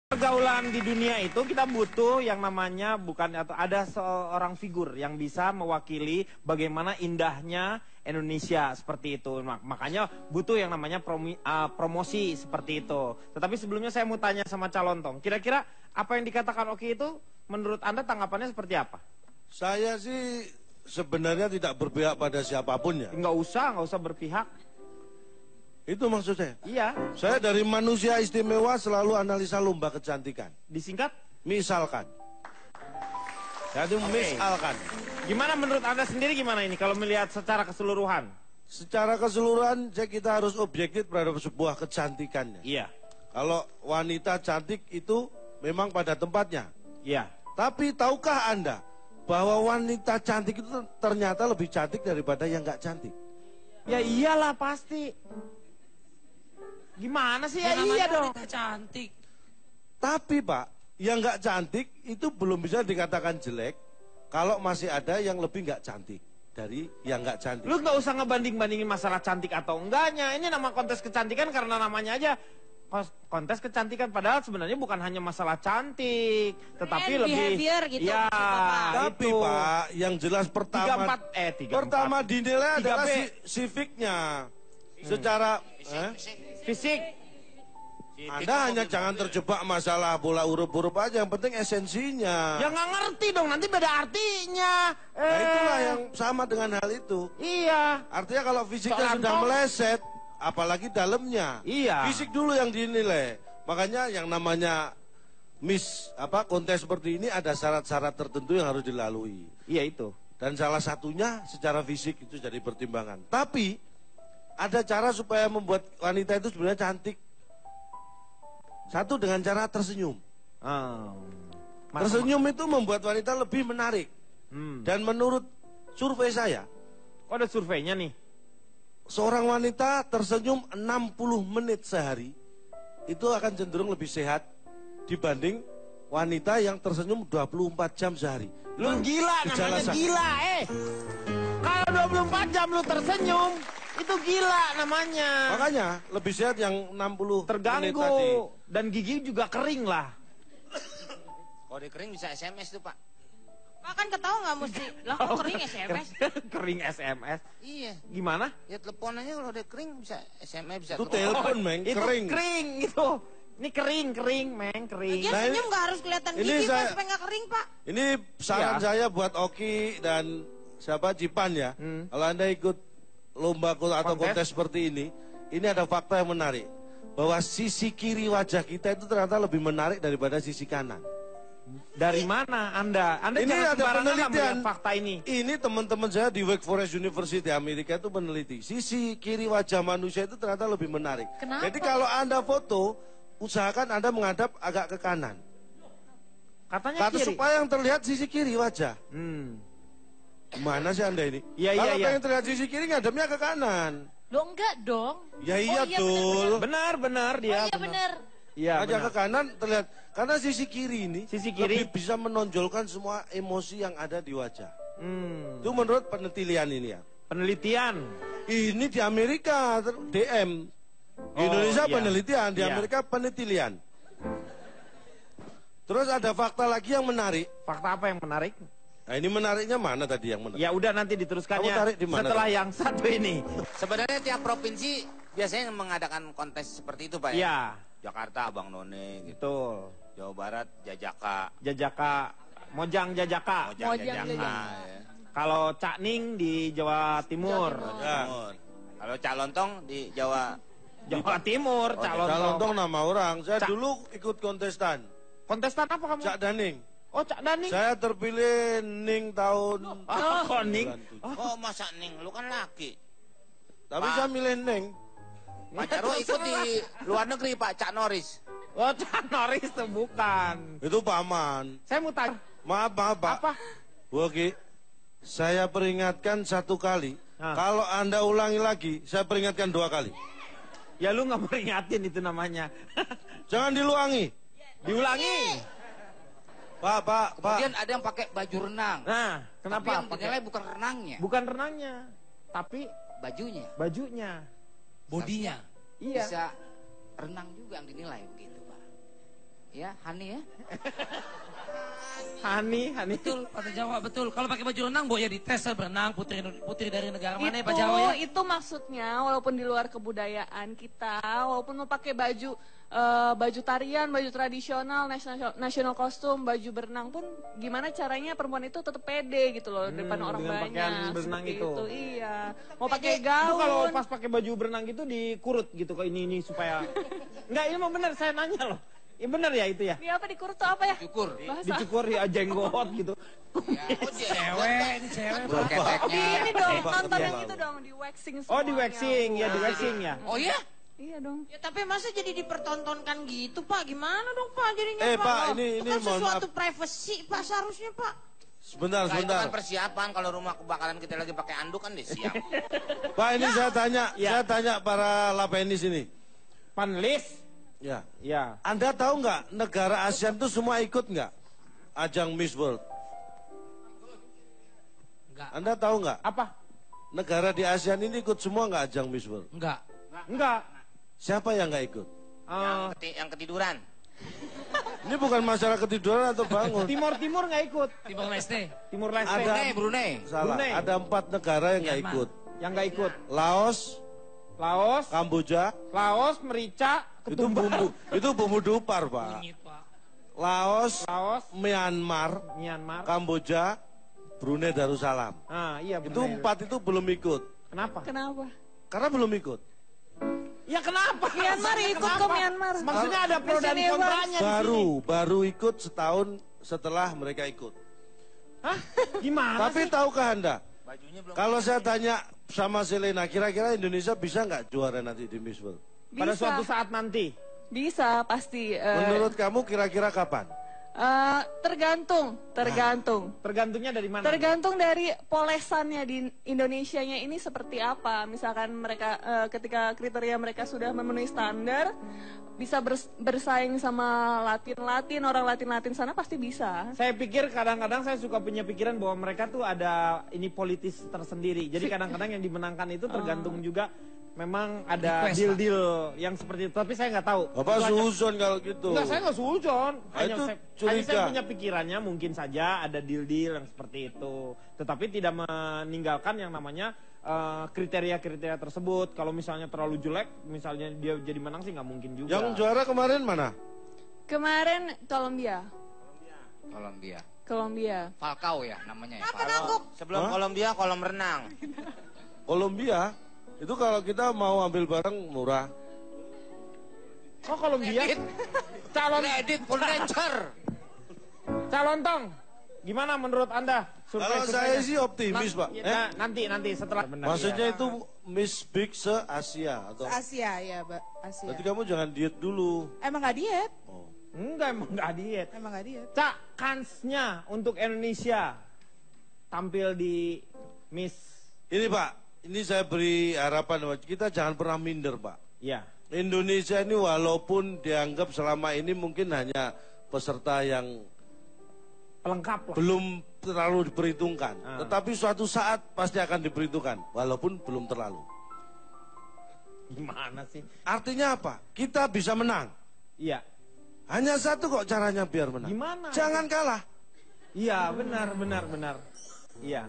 Pergaulan di dunia itu kita butuh yang namanya bukan atau ada seorang figur yang bisa mewakili bagaimana indahnya Indonesia seperti itu. Makanya butuh yang namanya promosi seperti itu. Tetapi sebelumnya saya mau tanya sama calon tong. Kira-kira apa yang dikatakan Oki itu menurut Anda tanggapannya seperti apa? Saya sih sebenarnya tidak berpihak pada siapapun ya. Nggak usah berpihak. Itu maksud saya. Iya. Saya dari manusia istimewa selalu analisa lomba kecantikan. Disingkat? Misalkan. Jadi misalkan. Gimana menurut Anda sendiri gimana ini kalau melihat secara keseluruhan? Secara keseluruhan kita harus objektif terhadap sebuah kecantikannya. Iya. Kalau wanita cantik itu memang pada tempatnya. Iya. Tapi tahukah Anda bahwa wanita cantik itu ternyata lebih cantik daripada yang nggak cantik? Ya iyalah pasti. Gimana sih ya iya dong. Cantik. Tapi Pak, yang nggak cantik itu belum bisa dikatakan jelek kalau masih ada yang lebih nggak cantik dari yang nggak cantik. Lu nggak usah ngebanding-bandingin masalah cantik atau enggaknya. Ini nama kontes kecantikan karena namanya aja kontes kecantikan. Padahal sebenarnya bukan hanya masalah cantik, tetapi lebih gitu. Ya, tapi itu. Pak, yang jelas pertama pertama dinilai adalah civiknya. Secara fisik. Anda hanya jangan terjebak masalah bola huruf-huruf aja, yang penting esensinya. Ya nggak ngerti dong, nanti beda artinya. Nah itulah yang sama dengan hal itu. Iya. Artinya kalau fisiknya sudah meleset, apalagi dalamnya. Iya. Fisik dulu yang dinilai. Makanya yang namanya kontes seperti ini ada syarat-syarat tertentu yang harus dilalui. Iya itu. Dan salah satunya secara fisik itu jadi pertimbangan. Tapi ada cara supaya membuat wanita itu sebenarnya cantik. Satu dengan cara tersenyum. Tersenyum itu membuat wanita lebih menarik. Dan menurut survei saya, ada surveinya nih. Seorang wanita tersenyum 60 menit sehari itu akan cenderung lebih sehat dibanding wanita yang tersenyum 24 jam sehari. Lu gila namanya gila Kalau 24 jam lu tersenyum itu gila namanya. Makanya lebih sehat yang 60 terganggu menit tadi. Dan gigi juga kering lah. Kalau dia kering bisa SMS tuh Pak. Pak kan ketawa nggak mesti. Lah kok kering SMS? Kering SMS. Iya. Gimana? Ya teleponannya kalau dia kering bisa SMS bisa. Itu telepon Meng, kering. Itu kering itu. Ini kering Meng, kering. Dia senyum nggak harus kelihatan gigi Pak supaya nggak kering Pak. Ini saran saya buat Oki dan siapa Jipan ya. Kalau Anda ikut lomba atau kontes seperti ini ada fakta yang menarik. Bahwa sisi kiri wajah kita itu ternyata lebih menarik daripada sisi kanan. Dari mana Anda? Anda ini jangan ada penelitian fakta ini. Ini teman-teman saya di Wake Forest University Amerika itu meneliti. Sisi kiri wajah manusia itu ternyata lebih menarik. Kenapa? Jadi kalau Anda foto, usahakan Anda menghadap agak ke kanan. Katanya kiri. Supaya yang terlihat sisi kiri wajah. Mana sih Anda ini? Kalau pengen terlihat sisi kiri, ngadepnya ke kanan. Loh enggak dong. Ya iya betul. Benar dia. Oh iya benar. Iya, aja ke kanan terlihat. Karena sisi kiri ini lebih bisa menonjolkan semua emosi yang ada di wajah. Itu menurut penelitian ini ya. Penelitian? Ini di Amerika, DM. Di Indonesia penelitian, di Amerika penelitian. Terus ada fakta lagi yang menarik. Fakta apa yang menarik? Nah ini menariknya mana tadi yang menarik? Ya udah nanti diteruskannya setelah yang satu ini. Sebenarnya tiap provinsi biasanya mengadakan kontes seperti itu Pak ya? Iya. Jakarta Abang None gitu. Betul. Jawa Barat Jajaka. Mojang Jajaka. Ya. Kalau Cak Ning di Jawa Timur. Kalau Cak Lontong di Jawa Timur. Cak Lontong nama orang. Saya dulu ikut kontestan. Kontestan apa kamu? Cak Daning. Oh Cak Daning. Saya terpilih Ning tahun. Oh Ning. Oh masa Ning, lu kan laki. Tapi saya milih Ning. Pak Jarwo ikut di luar negeri Pak, Cak Norris. Oh Cak Norris itu bukan. Itu paman. Saya mau tanya. Maaf Pak. Apa? Oke. Saya peringatkan 1 kali. Kalau Anda ulangi lagi, saya peringatkan 2 kali. Ya lu nggak peringatin itu namanya. Jangan diluangi. Diulangi. Pak. Kemudian ada yang pakai baju renang. Nah, kenapa? Tapi yang dinilai bukan renangnya. Bukan renangnya, tapi bajunya. Bodinya. Bodinya. Iya. Bisa renang juga yang dinilai begitu, Pak. Ya, Hani ya. Hani. Betul, pada Jawa betul. Kalau pakai baju renang, Bo ya dites berenang putri dari negara mana ya Pak Jawa ya? Itu maksudnya walaupun di luar kebudayaan kita, walaupun mau pakai baju tarian, baju tradisional, national costume, baju berenang pun gimana caranya perempuan itu tetap pede gitu loh depan orang dengan banyak. pakaian berenang seperti itu. Iya. Mau pakai Itu gaun. kalau pas pakai baju berenang gitu dikurut gitu ke ini supaya enggak, ini mau bener saya nanya loh. Ya bener ya itu ya? Di apa dikurut tuh apa ya? Cukur. Bahasa. Dicukur ya jenggot gitu. Cewek, ini cewek Pak. Keteknya. Ini dong, Bapak nonton dia yang lalu. itu dong, di waxing Oh semuanya. di waxing ya, di waxing ya. Oh ya? Iya dong. Ya tapi masa jadi dipertontonkan gitu Pak? Gimana dong Pak jadinya Pak, Oh, ini itu kan mohon sesuatu privacy Pak seharusnya Pak. Sebentar, Nah, itu sebentar. kan persiapan kalau rumah kebakaran kita lagi pakai anduk kan deh siap. Pak, ini saya Ya. tanya para lapenis ini. Panelis. Ya. Ya. Anda tahu nggak negara ASEAN itu semua ikut nggak ajang Miss World? Enggak. Anda tahu nggak Apa? negara di ASEAN ini ikut semua nggak ajang Miss World? Enggak. Enggak. Siapa yang nggak ikut? Yang ketiduran. Ini bukan masalah ketiduran atau bangun. Timur nggak ikut. Timor Leste. Timur Leste. Ada- Brunei. Salah. Brunei. Ada 4 negara yang nggak Myanmar. ikut. Yang nggak ikut. Laos, Laos, Kamboja, merica, itu ketumbar. bumbu dupar, Pak. Kunyit Pak. Laos, Laos, Myanmar, Myanmar. Kamboja, Brunei Darussalam. Ah, iya Itu benar. 4 itu belum ikut. Kenapa? Kenapa? Karena belum ikut. Ya kenapa? Myanmar ikut ke Kenapa? Myanmar. Maksudnya ada pro dan Miss kontranya di sini. Baru ikut setahun setelah mereka ikut. Hah? Gimana Tapi sih? tahukah Anda, Bajunya belum. kalau saya tanya sama Selena, kira-kira Indonesia bisa nggak juara nanti di Miss World? Pada Bisa. suatu saat nanti. Bisa pasti. Menurut kamu kira-kira kapan? Tergantung. Tergantungnya dari mana? Tergantung dari polesannya di Indonesianya ini seperti apa. Misalkan mereka ketika kriteria mereka sudah memenuhi standar, bisa bersaing sama Latin-Latin, orang Latin-Latin sana pasti bisa. Saya pikir kadang-kadang saya suka punya pikiran bahwa mereka tuh ada ini politis tersendiri. Jadi kadang-kadang yang dimenangkan itu tergantung juga memang ada Request, deal-deal yang seperti itu. Tapi saya nggak tahu. Bapak Itu hanya- suzon kalau gitu. Enggak, saya nggak sujon. itu Hanya curiga. saya punya pikirannya mungkin saja ada deal-deal yang seperti itu. Tetapi tidak meninggalkan yang namanya kriteria-kriteria tersebut. Kalau misalnya terlalu jelek, misalnya dia jadi menang sih nggak mungkin juga. Yang juara kemarin mana? Kemarin Kolombia. Kolombia. Falcao ya namanya ya. Apa nangkuk? Sebelum Hah? Kolombia kolam renang. Kolombia. Itu kalau kita mau ambil barang murah. Oh Kolombia, calon Edit full nature. calon tong. Gimana menurut Anda? Kalau saya sih optimis, Pak. Nah, nanti setelah benar. Maksudnya itu Miss Big se-Asia atau? Asia ya, Mbak. Asia. Berarti kamu jangan diet dulu. Emang gak diet? Oh. Enggak, emang nggak diet. Emang gak diet. Cak, kansnya untuk Indonesia tampil di Miss. Ini Pak, ini saya beri harapan, Pak. Kita jangan pernah minder, Pak. Ya. Indonesia ini walaupun dianggap selama ini mungkin hanya peserta yang Pelengkap lah. belum terlalu diperhitungkan. Ah. Tetapi suatu saat pasti akan diperhitungkan, walaupun belum terlalu. Gimana sih? Artinya apa? Kita bisa menang. Iya. Hanya satu kok caranya biar menang. Gimana? Jangan kalah. Iya, benar. Iya.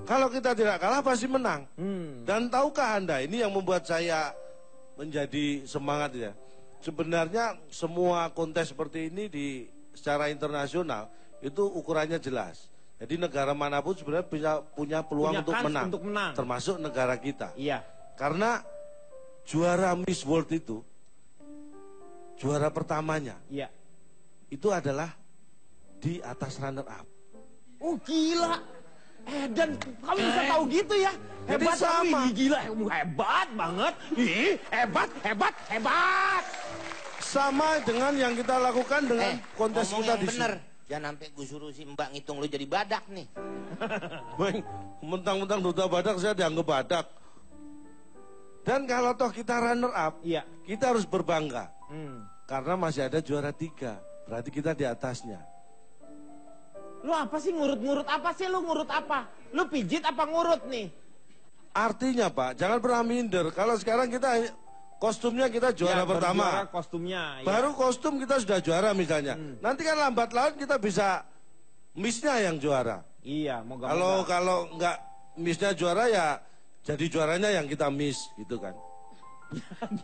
Kalau kita tidak kalah pasti menang. Hmm. Dan tahukah Anda, ini yang membuat saya menjadi semangat ya. Sebenarnya semua kontes seperti ini secara internasional itu ukurannya jelas. Jadi negara manapun sebenarnya bisa punya peluang Punya untuk kans menang. untuk menang. Termasuk negara kita. Iya. Karena juara Miss World itu, juara pertamanya, Iya. itu adalah di atas runner up. Oh gila. Dan kamu bisa tahu gitu ya? Jadi Hebat sama. kamu. Ih, gila, hebat banget. Ih, hebat. Sama dengan yang kita lakukan dengan kontes ngomong kita yang di bener. sini. Jangan sampai gue suruh si Mbak ngitung lu jadi badak nih. Bang, mentang-mentang duta badak saya dianggap badak. Dan kalau toh kita runner up, Iya. kita harus berbangga. Hmm. Karena masih ada juara 3. Berarti kita di atasnya. Lu apa sih ngurut apa sih lu ngurut apa? Lu pijit apa ngurut nih? Artinya Pak, jangan pernah minder. Kalau sekarang kita kostumnya kita juara Ya, baru pertama. juara kostumnya. Ya. Baru kostum kita sudah juara misalnya. Nanti kan lambat laun kita bisa Miss-nya yang juara. Iya, moga Kalau nggak Miss-nya juara ya jadi juaranya yang kita Miss gitu kan.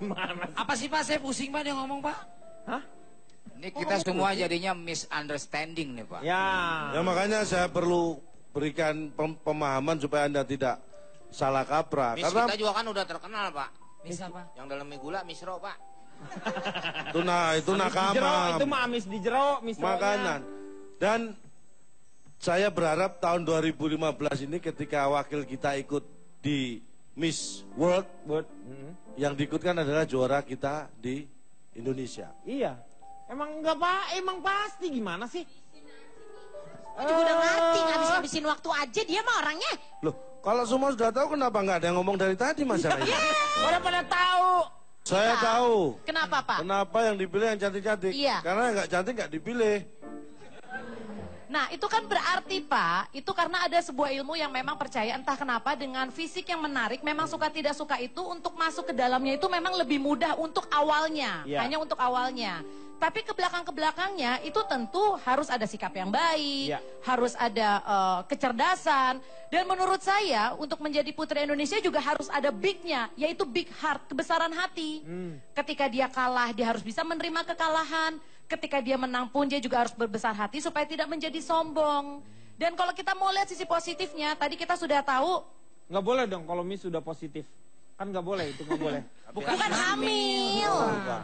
Gimana sih? Apa sih Pak? Saya pusing Pak dia ngomong Pak. Hah? Ini kita semua jadinya misunderstanding nih Pak. Ya. Ya makanya saya perlu berikan pemahaman supaya Anda tidak salah kaprah. Miss Karena kita juga kan udah terkenal Pak. Miss apa? Yang dalam mie gula misro Pak. itu Di jero, nakama. itu mah amis di jero, Makanan. Dan saya berharap tahun 2015 ini ketika wakil kita ikut di Miss World, yang diikutkan adalah juara kita di Indonesia. Iya. Emang enggak Pak, emang pasti gimana sih? Juga udah ngerti, ngabis-ngabisin waktu aja dia mah orangnya. Loh, kalau semua sudah tahu kenapa nggak ada yang ngomong dari tadi masalah ini? Orang pada tahu. Saya tahu. Kenapa Pak? Kenapa yang dipilih yang cantik-cantik? Iya. Karena yang nggak cantik nggak dipilih. Nah itu kan berarti Pak, itu karena ada sebuah ilmu yang memang percaya entah kenapa dengan fisik yang menarik, memang suka tidak suka itu untuk masuk ke dalamnya itu memang lebih mudah untuk awalnya, Iya. hanya untuk awalnya. Tapi ke belakang-belakangnya itu tentu harus ada sikap yang baik, Iya. harus ada kecerdasan. Dan menurut saya untuk menjadi putri Indonesia juga harus ada big-nya, yaitu big heart, kebesaran hati. Ketika dia kalah dia harus bisa menerima kekalahan. Ketika dia menang pun dia juga harus berbesar hati supaya tidak menjadi sombong. Dan kalau kita mau lihat sisi positifnya, tadi kita sudah tahu. Nggak boleh dong kalau Miss sudah positif. Kan nggak boleh, itu nggak boleh. Bukan hamil.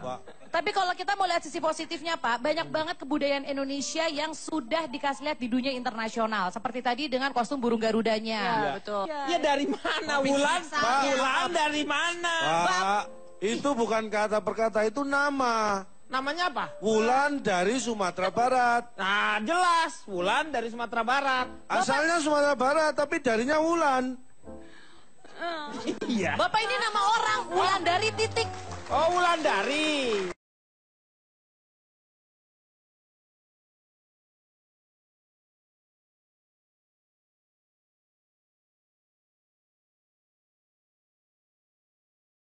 Pak. Tapi kalau kita mau lihat sisi positifnya Pak, banyak banget kebudayaan Indonesia yang sudah dikasih lihat di dunia internasional. Seperti tadi dengan kostum burung garudanya. Betul. Ya dari mana Wulan? Wulan dari mana? Pak, itu bukan kata per kata, itu nama. Namanya apa? Wulan dari Sumatera Barat. Nah jelas, Wulan dari Sumatera Barat. Asalnya Sumatera Barat, tapi darinya Wulan. Iya. Bapak ini nama orang, Wulandari titik. Oh Wulandari.